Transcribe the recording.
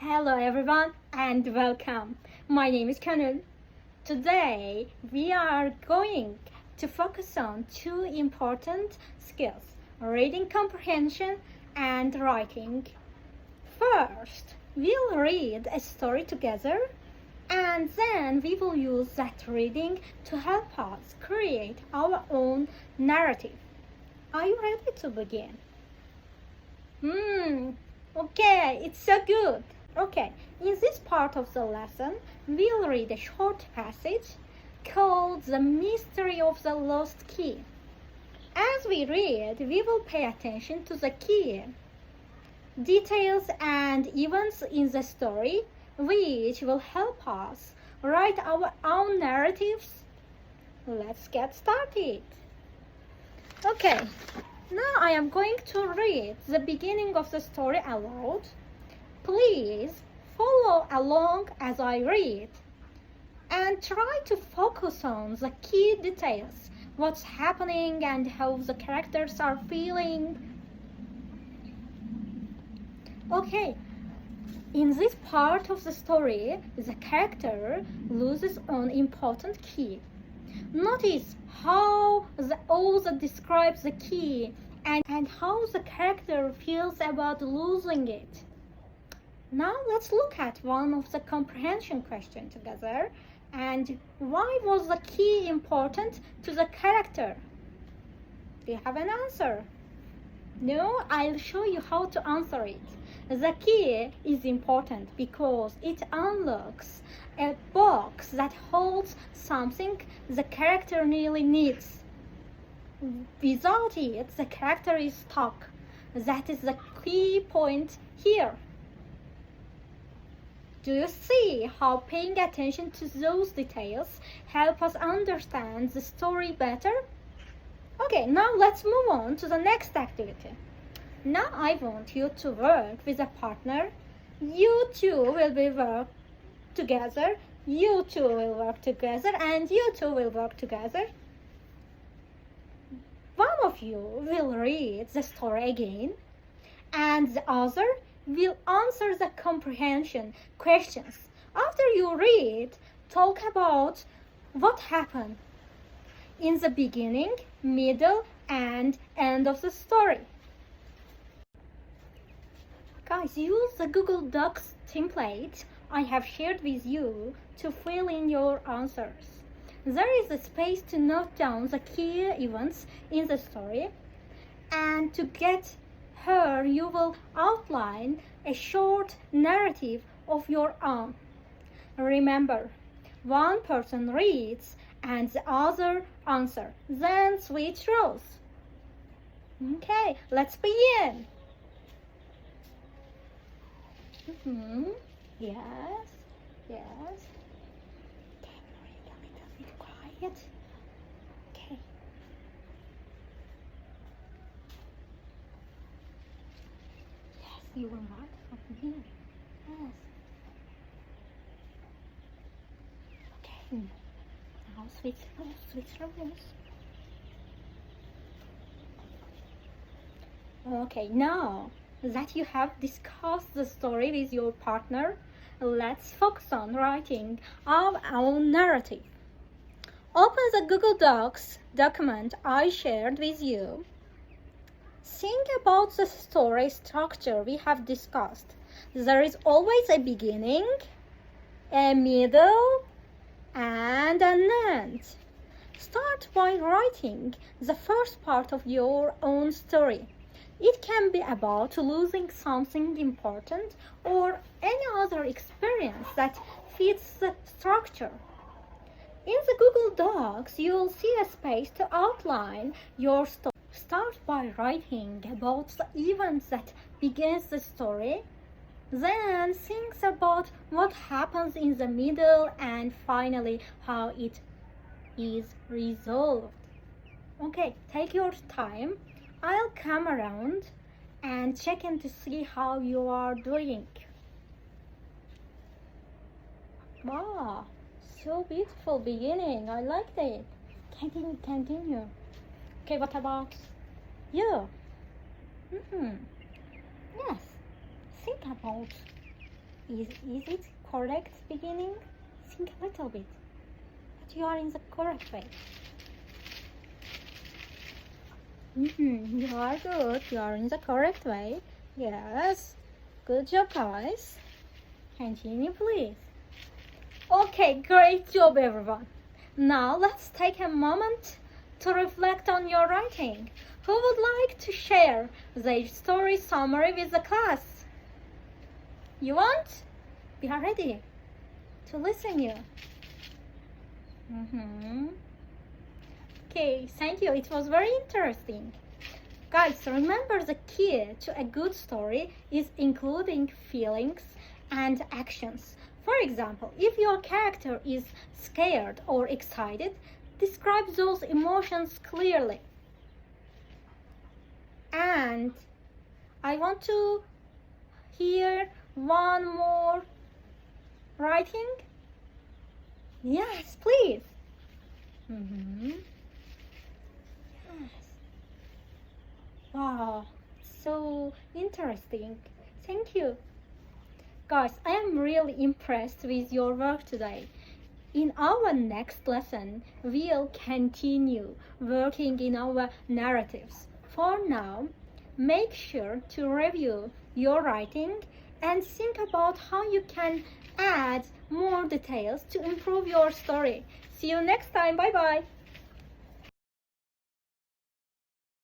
Hello everyone and welcome. My name is Kanun. Today we are going to focus on two important skills, reading comprehension and writing. First, we'll read a story together and then we will use that reading to help us create our own narrative. Are you ready to begin? Okay, it's so good. Okay, in this part of the lesson, we'll read a short passage called The Mystery of the Lost Key. As we read, we will pay attention to the key details and events in the story, which will help us write our own narratives. Let's get started. Okay, now I am going to read the beginning of the story aloud. Please follow along as I read and try to focus on the key details, what's happening and how the characters are feeling. Okay, in this part of the story, the character loses an important key. Notice how the author describes the key and how the character feels about losing it. Now let's look at one of the comprehension questions together. And why was the key important to the character? Do you have an answer? No? I'll show you how to answer it. The key is important because it unlocks a box that holds something the character really needs. Without it, the character is stuck. That is the key point here. Do you see how paying attention to those details help us understand the story better? Okay, now let's move on to the next activity. Now I want you to work with a partner. You two will work together. You two will work together and you two will work together. One of you will read the story again and the other will answer the comprehension questions. After you read, talk about what happened in the beginning, middle, and end of the story. Guys, use the Google Docs template I have shared with you to fill in your answers. There is a space to note down the key events in the story, and to get her, you will outline a short narrative of your own. Remember, one person reads and the other answers, then switch roles. Okay, let's begin. Yes. Okay, read a little bit quiet. Okay. You will not from here. Yes. Okay. Now switch roles. Okay, now that you have discussed the story with your partner, let's focus on writing our own narrative. Open the Google Docs document I shared with you. Think about the story structure we have discussed. There is always a beginning, a middle, and an end. Start by writing the first part of your own story. It can be about losing something important or any other experience that fits the structure. In the Google Docs, you'll see a space to outline your story. Start by writing about the events that begins the story, then think about what happens in the middle, and finally how it is resolved. Okay, take your time. I'll come around and check in to see how you are doing. Wow, so beautiful beginning. I liked it. Continue. Okay, what about you? Yes, think about Is it correct beginning? Think a little bit. But you are in the correct way. You are good. You are in the correct way. Yes. Good job, guys. Continue, please. Okay, great job, everyone. Now let's take a moment to reflect on your writing. Who would like to share their story summary with the class? You want? We are ready to listen you. Okay, thank you. It was very interesting. Guys, remember the key to a good story is including feelings and actions. For example, if your character is scared or excited, describe those emotions clearly. And I want to hear one more writing. Yes, please. Yes. Wow, so interesting. Thank you. Guys, I am really impressed with your work today. In our next lesson, we'll continue working in our narratives. For now, make sure to review your writing and think about how you can add more details to improve your story. See you next time. Bye bye.